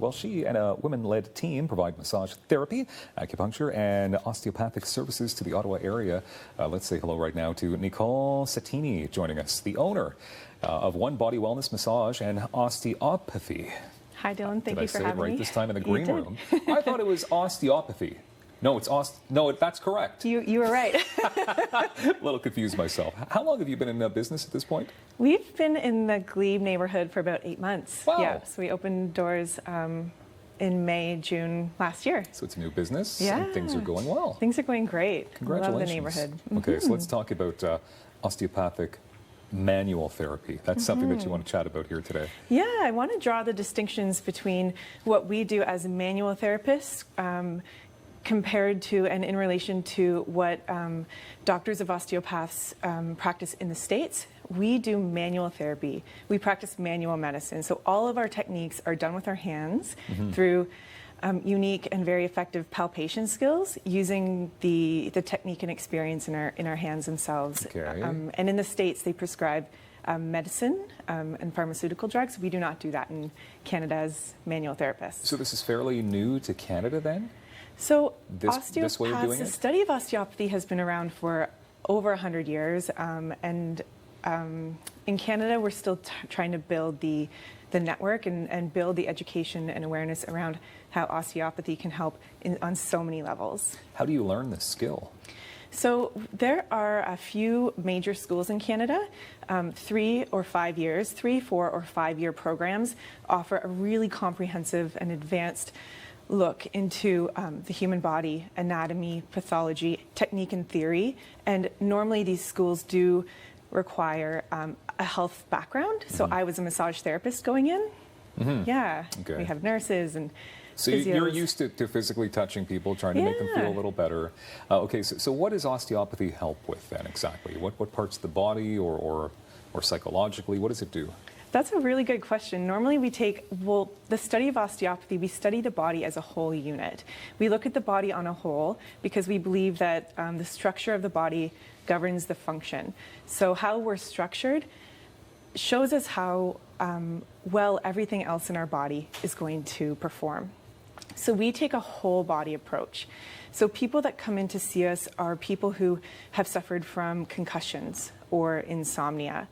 Well, she and a women-led team provide massage therapy, acupuncture, and osteopathic services to the Ottawa area. Let's say hello right now to Nicole Settimi joining us, the owner of One Body Wellness Massage and Osteopathy. Hi, Dylan. Thank you for having me. Did I say it right this time in the green room? I thought it was osteopathy. No, it's No, that's correct. You were right. A little confused myself. How long have you been in business at this point? We've been in the Glebe neighborhood for about 8 months. Wow. Yeah, so we opened doors in May, June last year. So it's a new business, yeah. And things are going well. Things are going great. Congratulations. Love the neighborhood. Okay, so let's talk about osteopathic manual therapy. That's something that you want to chat about here today. Yeah, I want to draw the distinctions between what we do as manual therapists compared to and in relation to what doctors of osteopaths practice in the States. We do manual therapy. We practice manual medicine. So all of our techniques are done with our hands through unique and very effective palpation skills using the technique and experience in our hands themselves. Okay. And in the States, they prescribe medicine and pharmaceutical drugs. We do not do that in Canada as manual therapists. So this is fairly new to Canada then? So this way of doing the it? study of osteopathy has been around for over 100 years, and in Canada we're still trying to build the network and build the education and awareness around how osteopathy can help on so many levels. How do you learn this skill? So there are a few major schools in Canada, 3 or 5 years, 3, 4 or 5 year programs offer a really comprehensive and advanced look into the human body, anatomy, pathology, technique and theory. And normally these schools do require a health background. So I was a massage therapist going in. Yeah, Okay. we have nurses and So physios. you're used to physically touching people, trying to make them feel a little better. Okay, so what does osteopathy help with then exactly? What parts of the body or psychologically, what does it do? That's a really good question. Normally the study of osteopathy, we study the body as a whole unit. We look at the body on a whole because we believe that the structure of the body governs the function. So how we're structured shows us how well everything else in our body is going to perform. So we take a whole body approach. So people that come in to see us are people who have suffered from concussions or insomnia,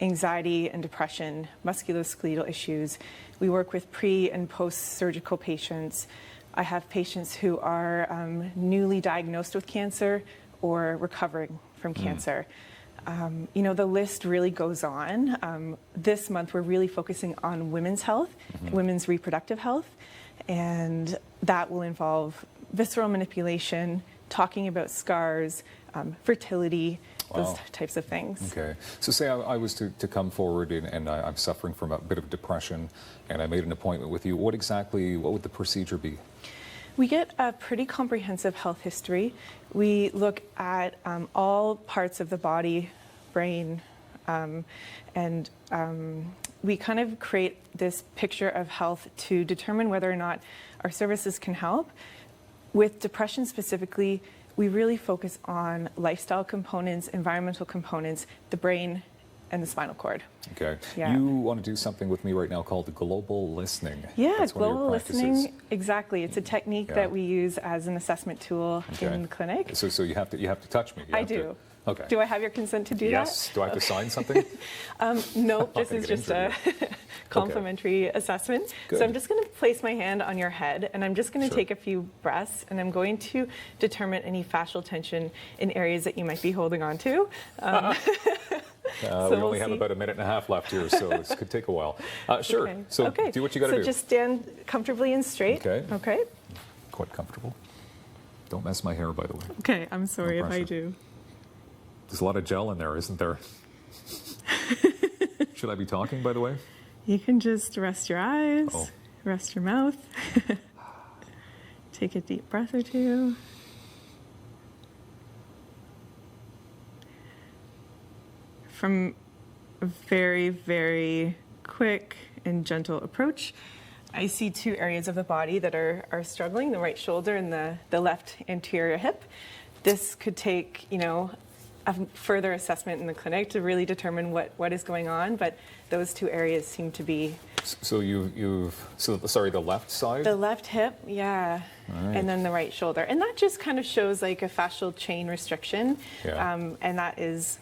anxiety and depression, musculoskeletal issues. We work with pre and post-surgical patients. I have patients who are newly diagnosed with cancer or recovering from cancer. You know, the list really goes on. This month we're really focusing on women's health, women's reproductive health, and that will involve visceral manipulation, talking about scars, fertility, those types of things. Okay. So say I was to come forward and I'm suffering from a bit of depression and I made an appointment with you. What would the procedure be? We get a pretty comprehensive health history. We look at all parts of the body, brain, and we kind of create this picture of health to determine whether or not our services can help. With depression specifically, we really focus on lifestyle components, environmental components, the brain, and the spinal cord. Okay. Yeah. You want to do something with me right now called global listening. Yeah, That's global one of your listening, practices. exactly. It's a technique that we use as an assessment tool in the clinic. So you have to touch me. I do. Okay. Do I have your consent to do that? Yes. Do I have to sign something? Nope, this is just a complimentary assessment. Good. So I'm just going to place my hand on your head and I'm just going to take a few breaths and I'm going to determine any fascial tension in areas that you might be holding on to. We only have about a minute and a half left here, so this could take a while. Sure. Okay. So do what you got to do. So just stand comfortably and straight. Okay. Okay. Quite comfortable. Don't mess my hair, by the way. Okay, I'm sorry No if I pressure. do. There's a lot of gel in there, isn't there? Should I be talking, by the way? You can just rest your eyes, rest your mouth. Take a deep breath or two. From a very, very quick and gentle approach, I see 2 areas of the body that are struggling, the right shoulder and the left anterior hip. This could take, a further assessment in the clinic to really determine what is going on, but those two areas seem to be. So sorry, the left side? The left hip, yeah, Right. and then the right shoulder. And that just kind of shows like a fascial chain restriction, Yeah. and that is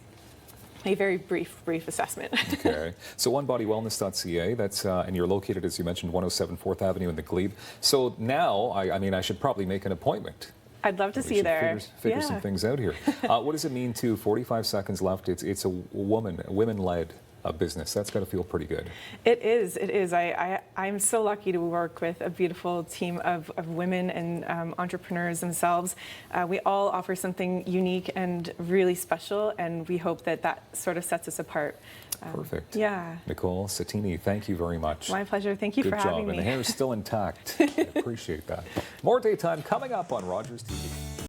a very brief assessment. Okay. So onebodywellness.ca, that's, and you're located, as you mentioned, 107 4th Avenue in the Glebe. So now, I mean, I should probably make an appointment. I'd love to We see you should there. Figure some things out here. What does it mean to 45 seconds left? It's a women-led business. That's got to feel pretty good. It is. It is. I'm so lucky to work with a beautiful team of women and entrepreneurs themselves. We all offer something unique and really special, and we hope that sort of sets us apart. Perfect. Yeah. Nicole Settimi, thank you very much. My pleasure. Thank you Good for job. having me. And the hair's still intact. I appreciate that. More daytime coming up on Rogers TV.